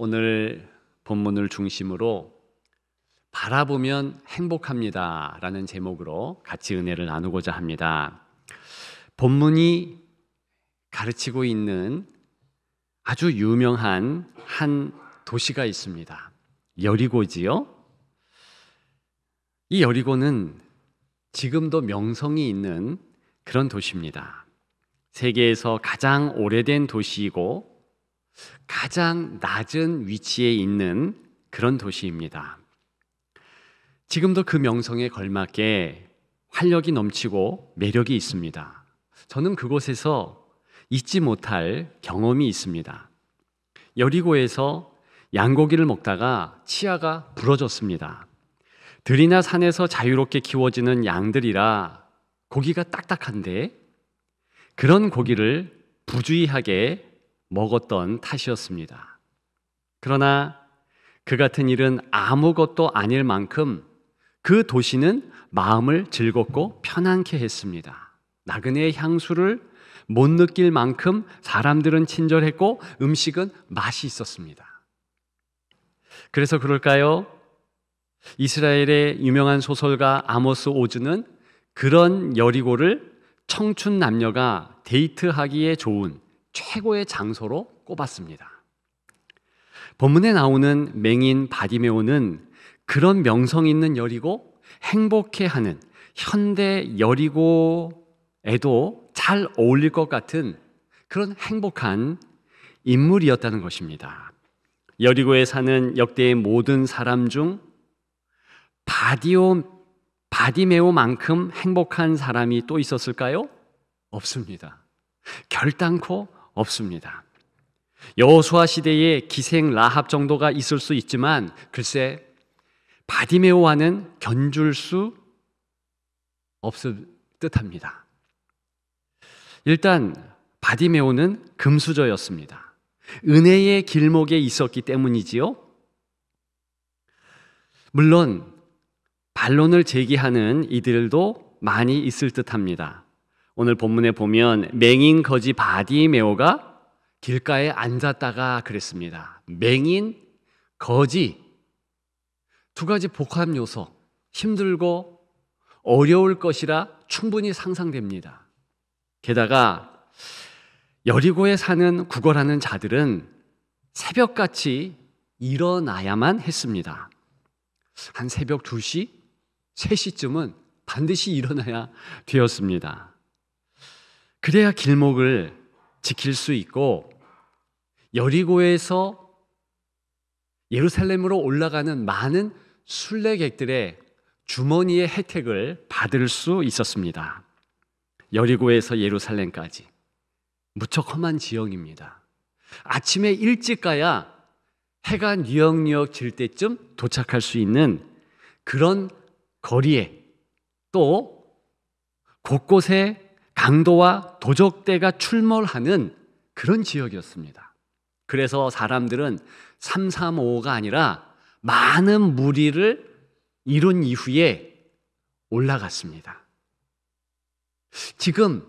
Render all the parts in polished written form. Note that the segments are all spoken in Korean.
오늘 본문을 중심으로 바라보면 행복합니다 라는 제목으로 같이 은혜를 나누고자 합니다. 본문이 가르치고 있는 아주 유명한 한 도시가 있습니다. 여리고지요. 이 여리고는 지금도 명성이 있는 그런 도시입니다. 세계에서 가장 오래된 도시이고 가장 낮은 위치에 있는 그런 도시입니다. 지금도 그 명성에 걸맞게 활력이 넘치고 매력이 있습니다. 저는 그곳에서 잊지 못할 경험이 있습니다. 여리고에서 양고기를 먹다가 치아가 부러졌습니다. 들이나 산에서 자유롭게 키워지는 양들이라 고기가 딱딱한데 그런 고기를 부주의하게 먹었던 탓이었습니다. 그러나 그 같은 일은 아무것도 아닐 만큼 그 도시는 마음을 즐겁고 편안케 했습니다. 나그네의 향수를 못 느낄 만큼 사람들은 친절했고 음식은 맛이 있었습니다. 그래서 그럴까요? 이스라엘의 유명한 소설가 아모스 오즈는 그런 여리고를 청춘 남녀가 데이트하기에 좋은 최고의 장소로 꼽았습니다. 본문에 나오는 맹인 바디메오는 그런 명성 있는 여리고 행복해하는 현대 여리고에도 잘 어울릴 것 같은 그런 행복한 인물이었다는 것입니다. 여리고에 사는 역대의 모든 사람 중 바디메오만큼 행복한 사람이 또 있었을까요? 없습니다. 결단코 없습니다. 여호수아 시대의 기생 라합 정도가 있을 수 있지만 글쎄 바디메오와는 견줄 수 없을 듯합니다. 일단 바디메오는 금수저였습니다. 은혜의 길목에 있었기 때문이지요. 물론 반론을 제기하는 이들도 많이 있을 듯합니다. 오늘 본문에 보면 맹인 거지 바디메오가 길가에 앉았다가 그랬습니다. 맹인, 거지 두 가지 복합 요소, 힘들고 어려울 것이라 충분히 상상됩니다. 게다가 여리고에 사는 구걸하는 자들은 새벽같이 일어나야만 했습니다. 한 새벽 2시, 3시쯤은 반드시 일어나야 되었습니다. 그래야 길목을 지킬 수 있고 여리고에서 예루살렘으로 올라가는 많은 순례객들의 주머니의 혜택을 받을 수 있었습니다. 여리고에서 예루살렘까지 무척 험한 지형입니다. 아침에 일찍 가야 해가 뉘역뉘역 질 때쯤 도착할 수 있는 그런 거리에 또 곳곳에 강도와 도적대가 출몰하는 그런 지역이었습니다. 그래서 사람들은 335가 아니라 많은 무리를 이룬 이후에 올라갔습니다. 지금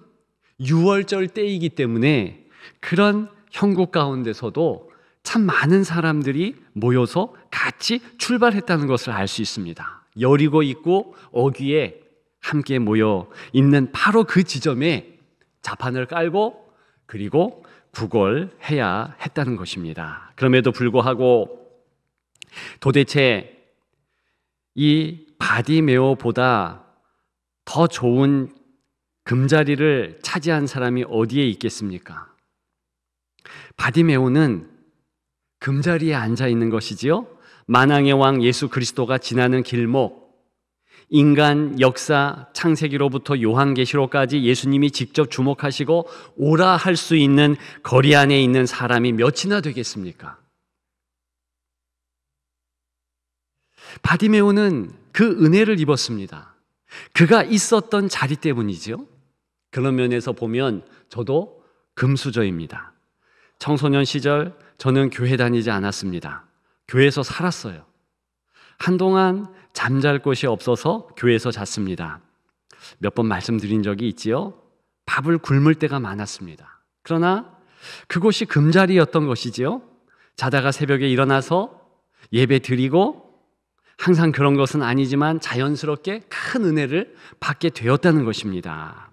6월절 때이기 때문에 그런 형국 가운데서도 참 많은 사람들이 모여서 같이 출발했다는 것을 알 수 있습니다. 여리고 입구 어귀에 함께 모여 있는 바로 그 지점에 자판을 깔고 그리고 구걸해야 했다는 것입니다. 그럼에도 불구하고 도대체 이 바디메오보다 더 좋은 금자리를 차지한 사람이 어디에 있겠습니까? 바디메오는 금자리에 앉아 있는 것이지요. 만왕의 왕 예수 그리스도가 지나는 길목, 인간 역사 창세기로부터 요한계시록까지 예수님이 직접 주목하시고 오라 할 수 있는 거리 안에 있는 사람이 몇이나 되겠습니까? 바디메오는 그 은혜를 입었습니다. 그가 있었던 자리 때문이죠. 그런 면에서 보면 저도 금수저입니다. 청소년 시절 저는 교회 다니지 않았습니다. 교회에서 살았어요. 한동안 잠잘 곳이 없어서 교회에서 잤습니다. 몇 번 말씀드린 적이 있지요. 밥을 굶을 때가 많았습니다. 그러나 그곳이 금자리였던 것이지요. 자다가 새벽에 일어나서 예배 드리고 항상 그런 것은 아니지만 자연스럽게 큰 은혜를 받게 되었다는 것입니다.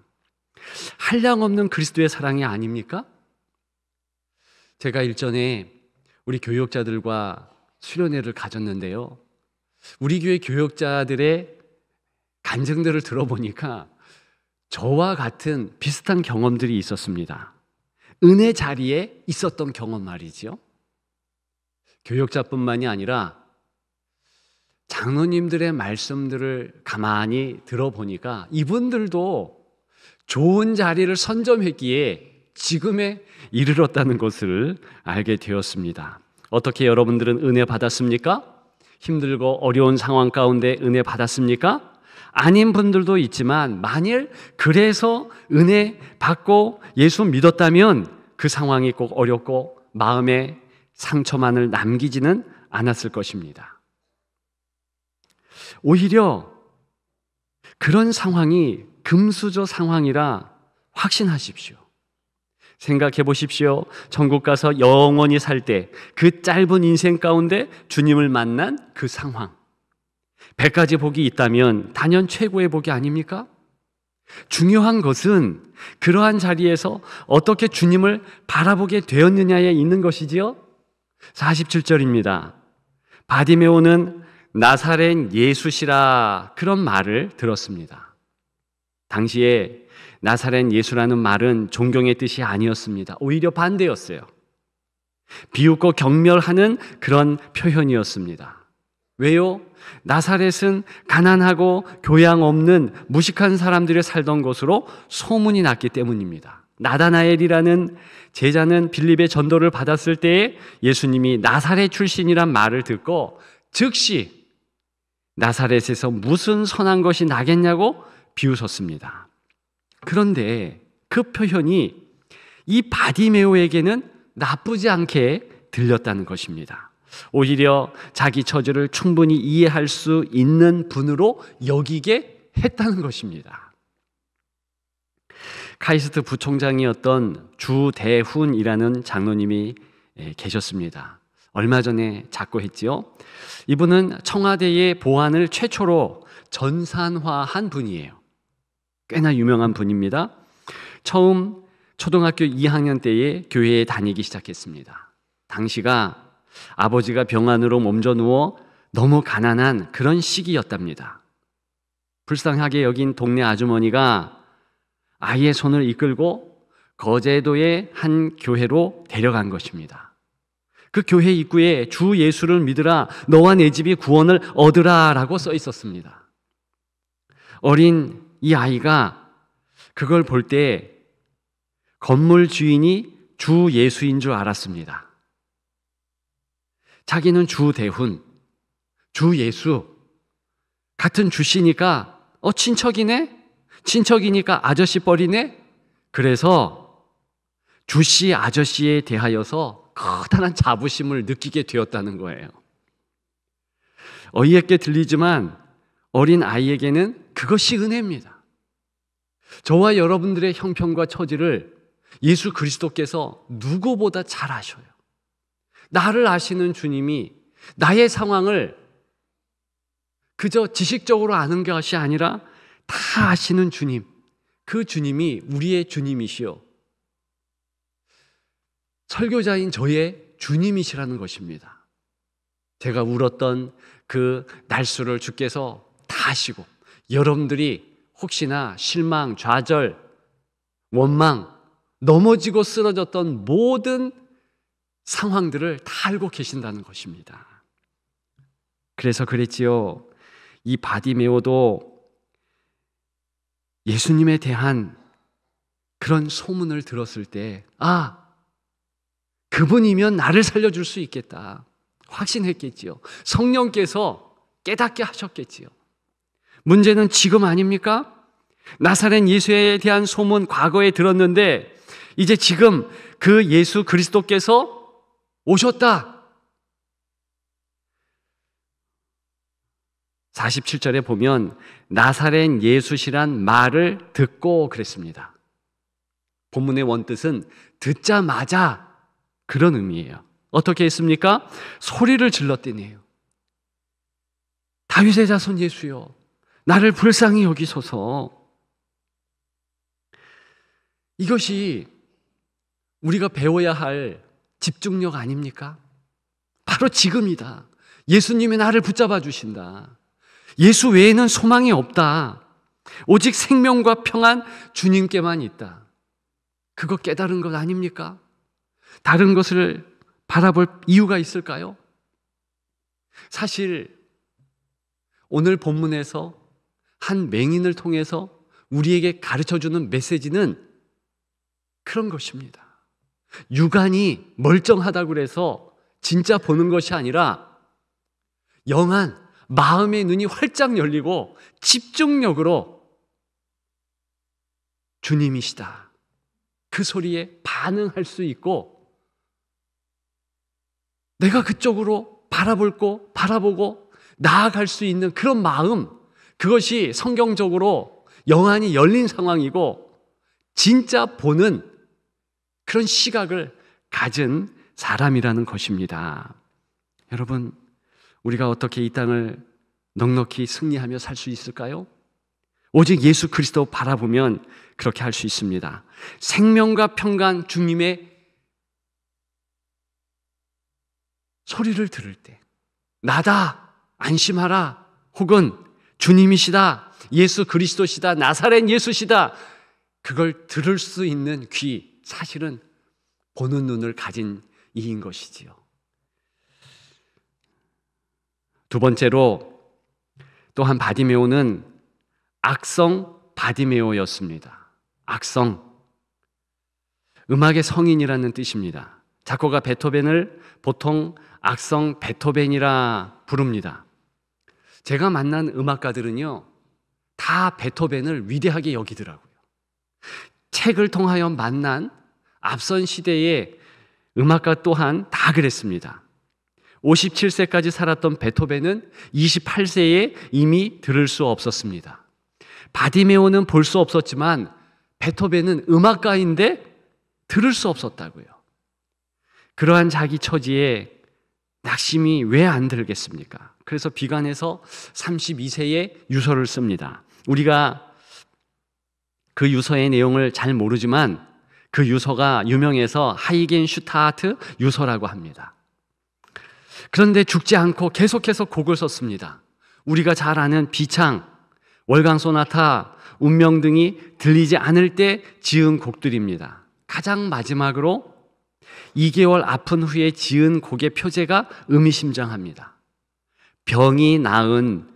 한량없는 그리스도의 사랑이 아닙니까? 제가 일전에 우리 교역자들과 수련회를 가졌는데요. 우리 교회 교역자들의 간증들을 들어보니까 저와 같은 비슷한 경험들이 있었습니다. 은혜 자리에 있었던 경험 말이죠. 교역자뿐만이 아니라 장로님들의 말씀들을 가만히 들어보니까 이분들도 좋은 자리를 선점했기에 지금에 이르렀다는 것을 알게 되었습니다. 어떻게 여러분들은 은혜 받았습니까? 힘들고 어려운 상황 가운데 은혜 받았습니까? 아닌 분들도 있지만 만일 그래서 은혜 받고 예수 믿었다면 그 상황이 꼭 어렵고 마음에 상처만을 남기지는 않았을 것입니다. 오히려 그런 상황이 금수저 상황이라 확신하십시오. 생각해 보십시오. 천국 가서 영원히 살 때 그 짧은 인생 가운데 주님을 만난 그 상황. 100가지 복이 있다면 단연 최고의 복이 아닙니까? 중요한 것은 그러한 자리에서 어떻게 주님을 바라보게 되었느냐에 있는 것이지요. 47절입니다. 바디메오는 나사렛 예수시라 그런 말을 들었습니다. 당시에 나사렛 예수라는 말은 존경의 뜻이 아니었습니다. 오히려 반대였어요. 비웃고 경멸하는 그런 표현이었습니다. 왜요? 나사렛은 가난하고 교양 없는 무식한 사람들이 살던 곳으로 소문이 났기 때문입니다. 나다나엘이라는 제자는 빌립의 전도를 받았을 때에 예수님이 나사렛 출신이란 말을 듣고 즉시 나사렛에서 무슨 선한 것이 나겠냐고 비웃었습니다. 그런데 그 표현이 이 바디메오에게는 나쁘지 않게 들렸다는 것입니다. 오히려 자기 처지를 충분히 이해할 수 있는 분으로 여기게 했다는 것입니다. 카이스트 부총장이었던 주대훈이라는 장로님이 계셨습니다. 얼마 전에 작고했지요. 이분은 청와대의 보안을 최초로 전산화한 분이에요. 꽤나 유명한 분입니다. 처음 초등학교 2학년 때에 교회에 다니기 시작했습니다. 당시가 아버지가 병환으로 몸져 누워 너무 가난한 그런 시기였답니다. 불쌍하게 여긴 동네 아주머니가 아이의 손을 이끌고 거제도의 한 교회로 데려간 것입니다. 그 교회 입구에 주 예수를 믿으라 너와 내 집이 구원을 얻으라 라고 써 있었습니다. 어린 이 아이가 그걸 볼 때 건물 주인이 주 예수인 줄 알았습니다. 자기는 주대훈, 주 예수 같은 주씨니까 친척이네? 친척이니까 아저씨 뻘이네? 그래서 주씨 아저씨에 대하여서 커다란 자부심을 느끼게 되었다는 거예요. 어이없게 들리지만 어린 아이에게는 그것이 은혜입니다. 저와 여러분들의 형편과 처지를 예수 그리스도께서 누구보다 잘 아셔요. 나를 아시는 주님이 나의 상황을 그저 지식적으로 아는 것이 아니라 다 아시는 주님, 그 주님이 우리의 주님이시요 설교자인 저의 주님이시라는 것입니다. 제가 울었던 그 날수를 주께서 다 아시고 여러분들이 혹시나 실망, 좌절, 원망, 넘어지고 쓰러졌던 모든 상황들을 다 알고 계신다는 것입니다. 그래서 그랬지요. 이 바디메오도 예수님에 대한 그런 소문을 들었을 때 그분이면 나를 살려줄 수 있겠다 확신했겠지요. 성령께서 깨닫게 하셨겠지요. 문제는 지금 아닙니까? 나사렛 예수에 대한 소문 과거에 들었는데 이제 지금 그 예수 그리스도께서 오셨다. 47절에 보면 나사렛 예수시란 말을 듣고 그랬습니다. 본문의 원뜻은 듣자마자 그런 의미예요. 어떻게 했습니까? 소리를 질렀더니요. 다윗의 자손 예수여, 나를 불쌍히 여기소서. 이것이 우리가 배워야 할 집중력 아닙니까? 바로 지금이다. 예수님이 나를 붙잡아 주신다. 예수 외에는 소망이 없다. 오직 생명과 평안 주님께만 있다. 그거 깨달은 것 아닙니까? 다른 것을 바라볼 이유가 있을까요? 사실 오늘 본문에서 한 맹인을 통해서 우리에게 가르쳐주는 메시지는 그런 것입니다. 육안이 멀쩡하다고 해서 진짜 보는 것이 아니라 영안, 마음의 눈이 활짝 열리고 집중력으로 주님이시다, 그 소리에 반응할 수 있고 내가 그쪽으로 바라보고 나아갈 수 있는 그런 마음, 그것이 성경적으로 영안이 열린 상황이고 진짜 보는 그런 시각을 가진 사람이라는 것입니다. 여러분, 우리가 어떻게 이 땅을 넉넉히 승리하며 살 수 있을까요? 오직 예수 그리스도 바라보면 그렇게 할 수 있습니다. 생명과 평강 주님의 소리를 들을 때, 나다, 안심하라, 혹은 주님이시다, 예수 그리스도시다, 나사렛 예수시다, 그걸 들을 수 있는 귀, 사실은 보는 눈을 가진 이인 것이지요. 두 번째로 또한 바디메오는 악성 바디메오였습니다. 악성, 음악의 성인이라는 뜻입니다. 작곡가 베토벤을 보통 악성 베토벤이라 부릅니다. 제가 만난 음악가들은요, 다 베토벤을 위대하게 여기더라고요. 책을 통하여 만난 앞선 시대의 음악가 또한 다 그랬습니다. 57세까지 살았던 베토벤은 28세에 이미 들을 수 없었습니다. 바디메오는 볼 수 없었지만 베토벤은 음악가인데 들을 수 없었다고요. 그러한 자기 처지에 낙심이 왜 안 들겠습니까? 그래서 비관해서 32세에 유서를 씁니다. 우리가 그 유서의 내용을 잘 모르지만 그 유서가 유명해서 하이겐슈타트 유서라고 합니다. 그런데 죽지 않고 계속해서 곡을 썼습니다. 우리가 잘 아는 비창, 월강 소나타, 운명 등이 들리지 않을 때 지은 곡들입니다. 가장 마지막으로 2개월 아픈 후에 지은 곡의 표제가 의미심장합니다. 병이 나은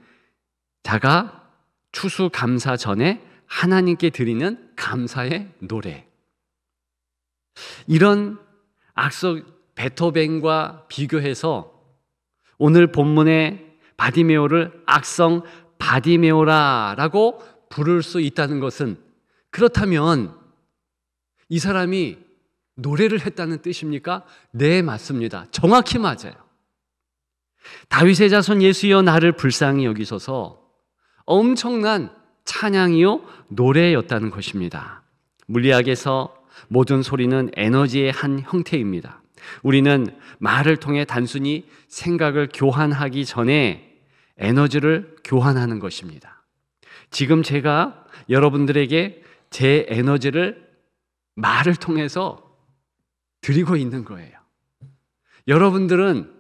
자가 추수감사 전에 하나님께 드리는 감사의 노래. 이런 악성 베토벤과 비교해서 오늘 본문의 바디메오를 악성 바디메오라라고 부를 수 있다는 것은, 그렇다면 이 사람이 노래를 했다는 뜻입니까? 네, 맞습니다. 정확히 맞아요. 다윗의 자손 예수여, 나를 불쌍히 여기소서, 엄청난 찬양이요 노래였다는 것입니다. 물리학에서 모든 소리는 에너지의 한 형태입니다. 우리는 말을 통해 단순히 생각을 교환하기 전에 에너지를 교환하는 것입니다. 지금 제가 여러분들에게 제 에너지를 말을 통해서 드리고 있는 거예요. 여러분들은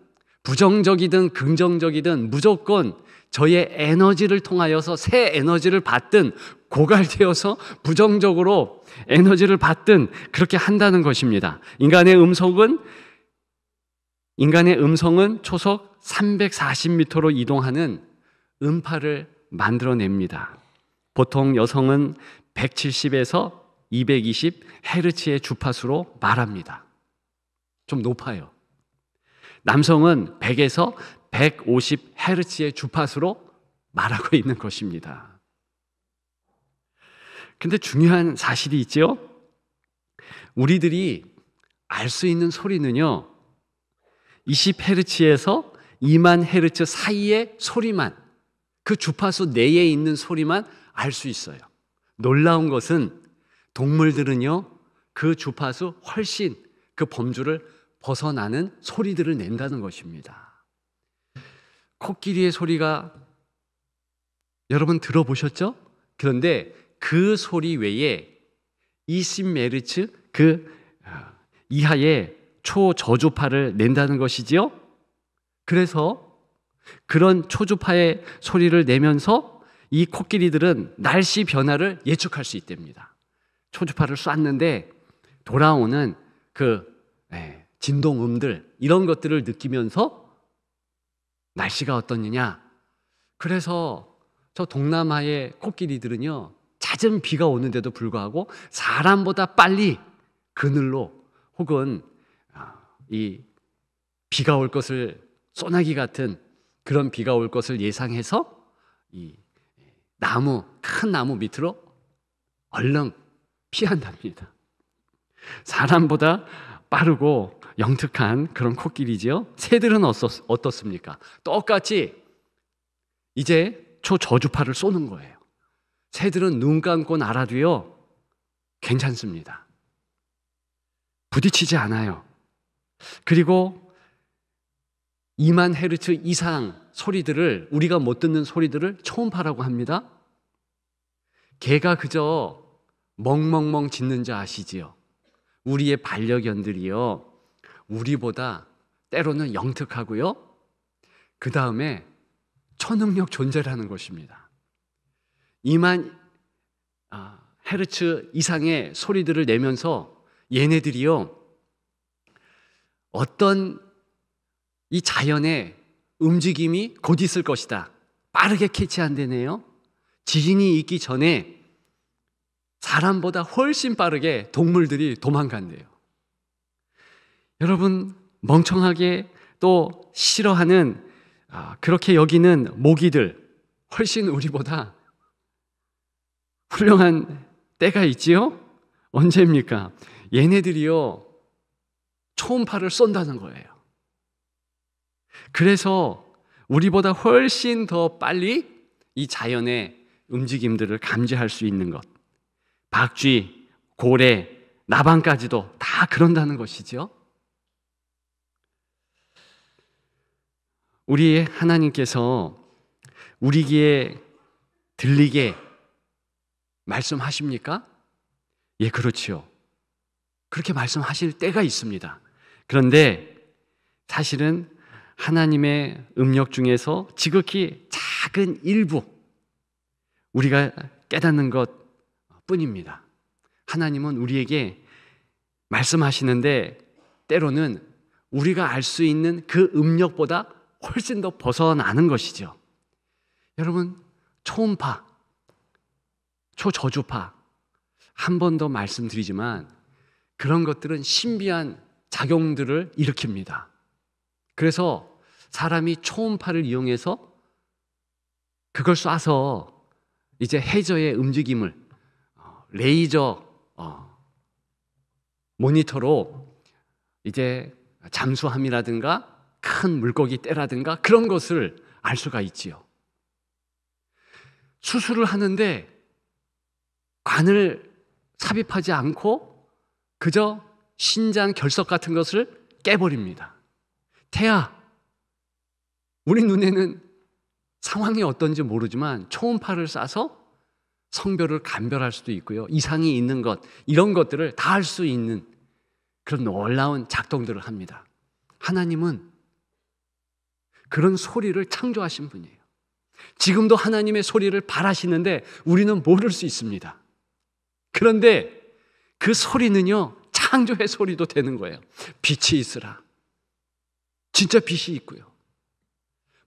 부정적이든 긍정적이든 무조건 저의 에너지를 통하여서 새 에너지를 받든 고갈되어서 부정적으로 에너지를 받든 그렇게 한다는 것입니다. 인간의 음성은 초속 340m로 이동하는 음파를 만들어냅니다. 보통 여성은 170에서 220Hz의 주파수로 말합니다. 좀 높아요. 남성은 100에서 150Hz의 주파수로 말하고 있는 것입니다. 근데 중요한 사실이 있죠. 우리들이 알 수 있는 소리는요, 20Hz에서 2만 Hz 사이의 소리만, 그 주파수 내에 있는 소리만 알 수 있어요. 놀라운 것은 동물들은요, 그 주파수 훨씬 그 범주를 벗어나는 소리들을 낸다는 것입니다. 코끼리의 소리가 여러분 들어보셨죠? 그런데 그 소리 외에 20메르츠 그 이하의 초저주파를 낸다는 것이지요. 그래서 그런 초주파의 소리를 내면서 이 코끼리들은 날씨 변화를 예측할 수 있답니다. 초주파를 쐈는데 돌아오는 그 진동음들, 이런 것들을 느끼면서 날씨가 어떻느냐. 그래서 저 동남아의 코끼리들은요, 잦은 비가 오는데도 불구하고 사람보다 빨리 그늘로 혹은 이 비가 올 것을, 소나기 같은 그런 비가 올 것을 예상해서 이 큰 나무 밑으로 얼른 피한답니다. 사람보다 빠르고 영특한 그런 코끼리죠. 새들은 어떻습니까? 똑같이 이제 초저주파를 쏘는 거예요. 새들은 눈 감고 날아도요, 괜찮습니다. 부딪히지 않아요. 그리고 2만 헤르츠 이상 소리들을, 우리가 못 듣는 소리들을 초음파라고 합니다. 개가 그저 멍멍멍 짖는 줄 아시지요? 우리의 반려견들이요, 우리보다 때로는 영특하고요, 그 다음에 초능력 존재라는 것입니다. 2만 헤르츠 이상의 소리들을 내면서 얘네들이요, 어떤 이 자연의 움직임이 곧 있을 것이다, 빠르게 캐치한다네요. 지진이 있기 전에 사람보다 훨씬 빠르게 동물들이 도망간대요. 여러분, 멍청하게 또 싫어하는 그렇게 여기는 모기들, 훨씬 우리보다 훌륭한 때가 있지요? 언제입니까? 얘네들이요, 초음파를 쏜다는 거예요. 그래서 우리보다 훨씬 더 빨리 이 자연의 움직임들을 감지할 수 있는 것. 박쥐, 고래, 나방까지도 다 그런다는 것이죠. 우리 하나님께서 우리 귀에 들리게 말씀하십니까? 예, 그렇지요. 그렇게 말씀하실 때가 있습니다. 그런데 사실은 하나님의 음력 중에서 지극히 작은 일부 우리가 깨닫는 것 뿐입니다. 하나님은 우리에게 말씀하시는데 때로는 우리가 알 수 있는 그 음력보다 훨씬 더 벗어나는 것이죠. 여러분, 초음파, 초저주파, 한 번 더 말씀드리지만 그런 것들은 신비한 작용들을 일으킵니다. 그래서 사람이 초음파를 이용해서 그걸 쏴서 이제 해저의 움직임을 레이저 모니터로 이제 잠수함이라든가 큰 물고기 떼라든가 그런 것을 알 수가 있지요. 수술을 하는데 관을 삽입하지 않고 그저 신장 결석 같은 것을 깨버립니다. 태아, 우리 눈에는 상황이 어떤지 모르지만 초음파를 쏴서 성별을 감별할 수도 있고요, 이상이 있는 것, 이런 것들을 다 알 수 있는 그런 놀라운 작동들을 합니다. 하나님은 그런 소리를 창조하신 분이에요. 지금도 하나님의 소리를 바라시는데 우리는 모를 수 있습니다. 그런데 그 소리는요, 창조의 소리도 되는 거예요. 빛이 있으라. 진짜 빛이 있고요.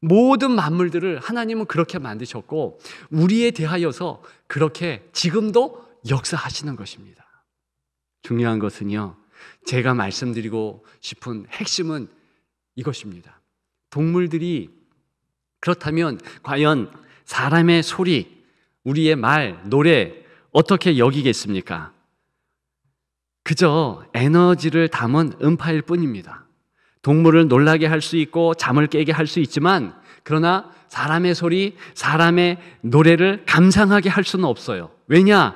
모든 만물들을 하나님은 그렇게 만드셨고 우리에 대하여서 그렇게 지금도 역사하시는 것입니다. 중요한 것은요, 제가 말씀드리고 싶은 핵심은 이것입니다. 동물들이 그렇다면 과연 사람의 소리, 우리의 말, 노래 어떻게 여기겠습니까? 그저 에너지를 담은 음파일 뿐입니다. 동물을 놀라게 할 수 있고 잠을 깨게 할 수 있지만 그러나 사람의 소리, 사람의 노래를 감상하게 할 수는 없어요. 왜냐?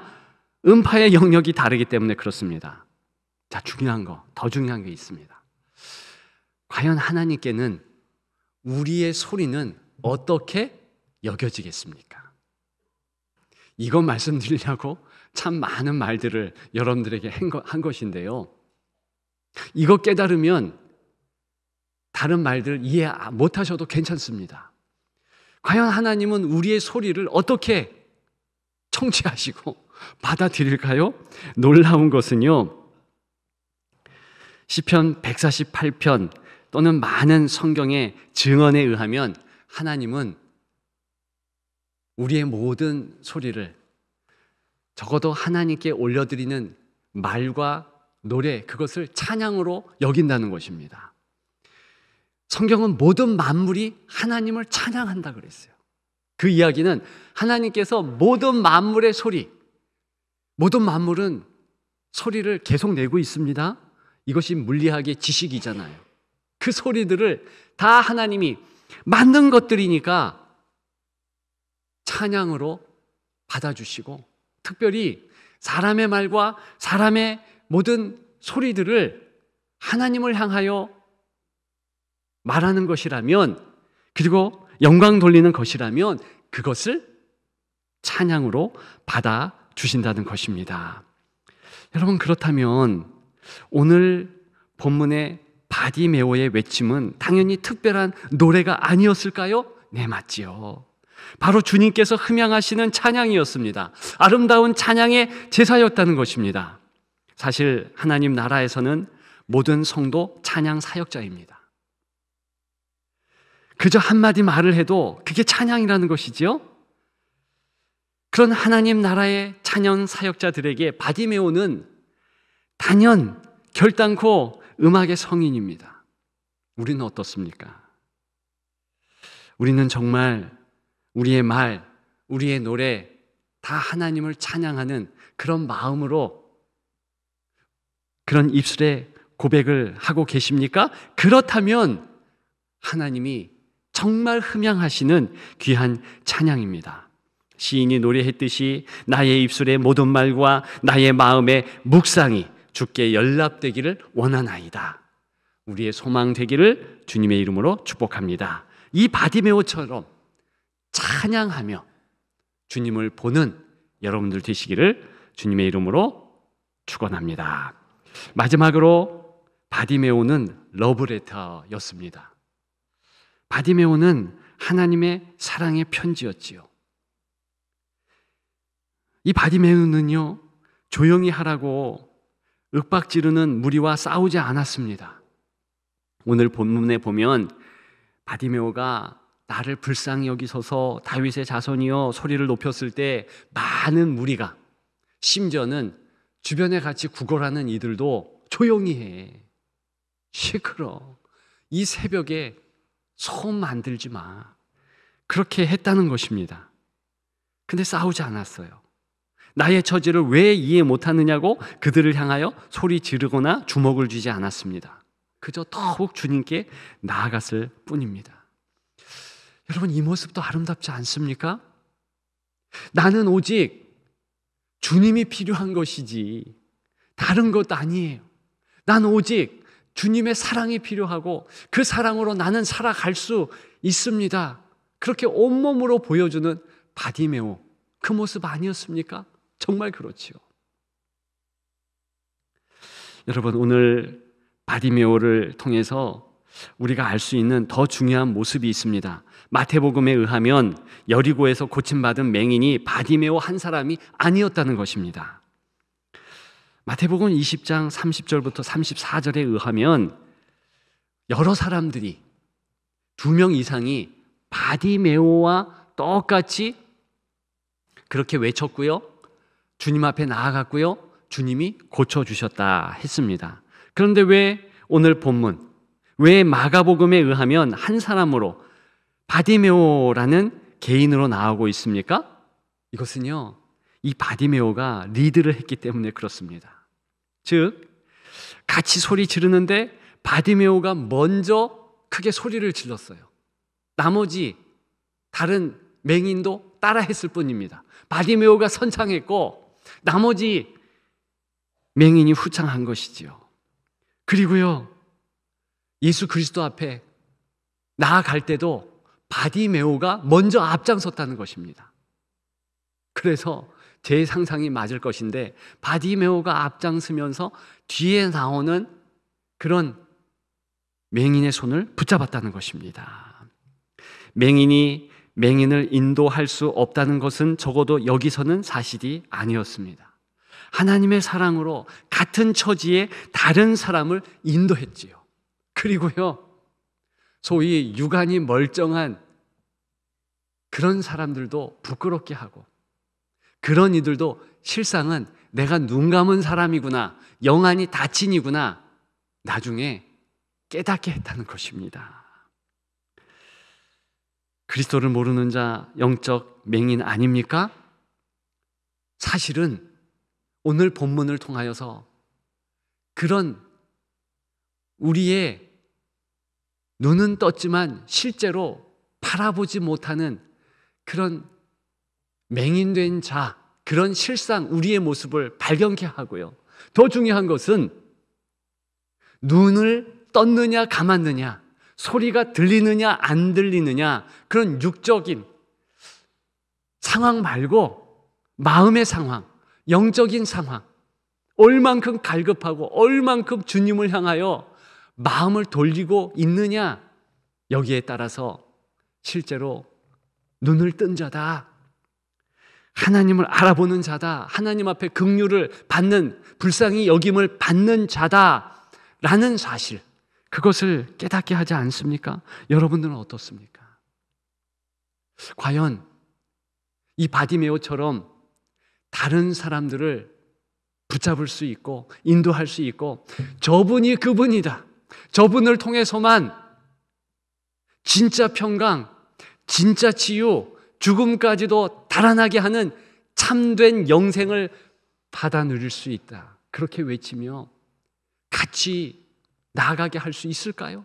음파의 영역이 다르기 때문에 그렇습니다. 자, 더 중요한 게 있습니다. 과연 하나님께는 우리의 소리는 어떻게 여겨지겠습니까? 이거 말씀드리려고 참 많은 말들을 여러분들에게 한 것인데요. 이거 깨달으면 다른 말들 이해 못하셔도 괜찮습니다. 과연 하나님은 우리의 소리를 어떻게 청취하시고 받아들일까요? 놀라운 것은요, 시편 148편 또는 많은 성경의 증언에 의하면 하나님은 우리의 모든 소리를, 적어도 하나님께 올려드리는 말과 노래, 그것을 찬양으로 여긴다는 것입니다. 성경은 모든 만물이 하나님을 찬양한다 그랬어요. 그 이야기는 하나님께서 모든 만물의 소리, 모든 만물은 소리를 계속 내고 있습니다. 이것이 물리학의 지식이잖아요. 그 소리들을 다 하나님이 만든 것들이니까 찬양으로 받아주시고, 특별히 사람의 말과 사람의 모든 소리들을 하나님을 향하여 말하는 것이라면, 그리고 영광 돌리는 것이라면 그것을 찬양으로 받아주신다는 것입니다. 여러분, 그렇다면 오늘 본문의 바디메오의 외침은 당연히 특별한 노래가 아니었을까요? 네, 맞지요. 바로 주님께서 흠양하시는 찬양이었습니다. 아름다운 찬양의 제사였다는 것입니다. 사실 하나님 나라에서는 모든 성도 찬양 사역자입니다. 그저 한마디 말을 해도 그게 찬양이라는 것이지요. 그런 하나님 나라의 찬양 사역자들에게 바디메오는 단연 결단코 음악의 성인입니다. 우리는 어떻습니까? 우리는 정말 우리의 말, 우리의 노래 다 하나님을 찬양하는 그런 마음으로 그런 입술의 고백을 하고 계십니까? 그렇다면 하나님이 정말 흠양하시는 귀한 찬양입니다. 시인이 노래했듯이 나의 입술의 모든 말과 나의 마음의 묵상이 주께 연락되기를 원하나이다. 우리의 소망 되기를 주님의 이름으로 축복합니다. 이 바디메오처럼 찬양하며 주님을 보는 여러분들 되시기를 주님의 이름으로 축원합니다. 마지막으로 바디메오는 러브레터였습니다. 바디메오는 하나님의 사랑의 편지였지요. 이 바디메오는요, 조용히 하라고 윽박지르는 무리와 싸우지 않았습니다. 오늘 본문에 보면 바디메오가 나를 불쌍히 여기소서 다윗의 자손이여 소리를 높였을 때 많은 무리가, 심지어는 주변에 같이 구걸하는 이들도 조용히 해, 시끄러, 이 새벽에 소음 만들지 마, 그렇게 했다는 것입니다. 근데 싸우지 않았어요. 나의 처지를 왜 이해 못하느냐고 그들을 향하여 소리 지르거나 주먹을 쥐지 않았습니다. 그저 더욱 주님께 나아갔을 뿐입니다. 여러분, 이 모습도 아름답지 않습니까? 나는 오직 주님이 필요한 것이지 다른 것 아니에요. 나는 오직 주님의 사랑이 필요하고 그 사랑으로 나는 살아갈 수 있습니다. 그렇게 온몸으로 보여주는 바디메오, 그 모습 아니었습니까? 정말 그렇지요. 여러분, 오늘 바디메오를 통해서 우리가 알 수 있는 더 중요한 모습이 있습니다. 마태복음에 의하면 여리고에서 고침받은 맹인이 바디메오 한 사람이 아니었다는 것입니다. 마태복음 20장 30절부터 34절에 의하면 여러 사람들이 2명 이상이 바디메오와 똑같이 그렇게 외쳤고요, 주님 앞에 나아갔고요, 주님이 고쳐주셨다 했습니다. 그런데 왜 오늘 본문, 왜 마가복음에 의하면 한 사람으로 바디메오라는 개인으로 나오고 있습니까? 이것은요, 이 바디메오가 리드를 했기 때문에 그렇습니다. 즉, 같이 소리 지르는데 바디메오가 먼저 크게 소리를 질렀어요. 나머지 다른 맹인도 따라 했을 뿐입니다. 바디메오가 선창했고 나머지 맹인이 후창한 것이지요. 그리고요, 예수 그리스도 앞에 나아갈 때도 바디메오가 먼저 앞장섰다는 것입니다. 그래서 제 상상이 맞을 것인데 바디메오가 앞장서면서 뒤에 나오는 그런 맹인의 손을 붙잡았다는 것입니다. 맹인이 맹인을 인도할 수 없다는 것은 적어도 여기서는 사실이 아니었습니다. 하나님의 사랑으로 같은 처지의 다른 사람을 인도했지요. 그리고요, 소위 육안이 멀쩡한 그런 사람들도 부끄럽게 하고, 그런 이들도 실상은 내가 눈 감은 사람이구나, 영안이 닫힌 이구나, 나중에 깨닫게 했다는 것입니다. 그리스도를 모르는 자 영적 맹인 아닙니까? 사실은 오늘 본문을 통하여서 그런 우리의 눈은 떴지만 실제로 바라보지 못하는 그런 맹인된 자, 그런 실상 우리의 모습을 발견케 하고요. 더 중요한 것은 눈을 떴느냐 감았느냐, 소리가 들리느냐 안 들리느냐, 그런 육적인 상황 말고 마음의 상황, 영적인 상황, 얼만큼 갈급하고 얼만큼 주님을 향하여 마음을 돌리고 있느냐, 여기에 따라서 실제로 눈을 뜬 자다, 하나님을 알아보는 자다, 하나님 앞에 긍휼을 받는, 불쌍히 여김을 받는 자다라는 사실, 그것을 깨닫게 하지 않습니까? 여러분들은 어떻습니까? 과연 이 바디메오처럼 다른 사람들을 붙잡을 수 있고 인도할 수 있고, 저분이 그분이다, 저분을 통해서만 진짜 평강, 진짜 치유, 죽음까지도 달아나게 하는 참된 영생을 받아 누릴 수 있다, 그렇게 외치며 같이 나아가게 할 수 있을까요?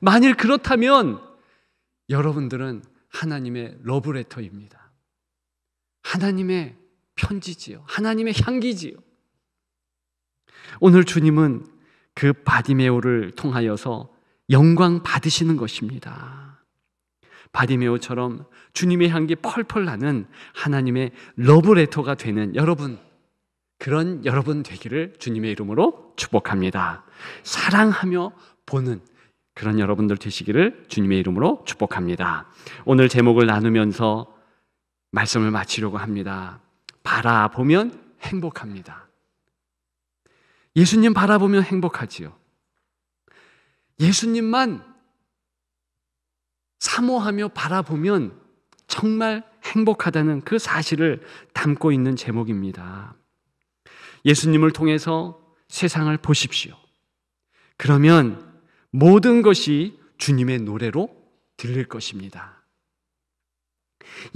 만일 그렇다면 여러분들은 하나님의 러브레터입니다. 하나님의 편지지요, 하나님의 향기지요. 오늘 주님은 그 바디메오를 통하여서 영광 받으시는 것입니다. 바디메오처럼 주님의 향기 펄펄 나는 하나님의 러브레터가 되는 여러분, 그런 여러분 되기를 주님의 이름으로 축복합니다. 사랑하며 보는 그런 여러분들 되시기를 주님의 이름으로 축복합니다. 오늘 제목을 나누면서 말씀을 마치려고 합니다. 바라보면 행복합니다. 예수님 바라보면 행복하지요. 예수님만 사모하며 바라보면 정말 행복하다는 그 사실을 담고 있는 제목입니다. 예수님을 통해서 세상을 보십시오. 그러면 모든 것이 주님의 노래로 들릴 것입니다.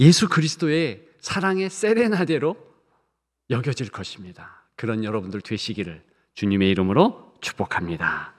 예수 그리스도의 사랑의 세레나데로 여겨질 것입니다. 그런 여러분들 되시기를 주님의 이름으로 축복합니다.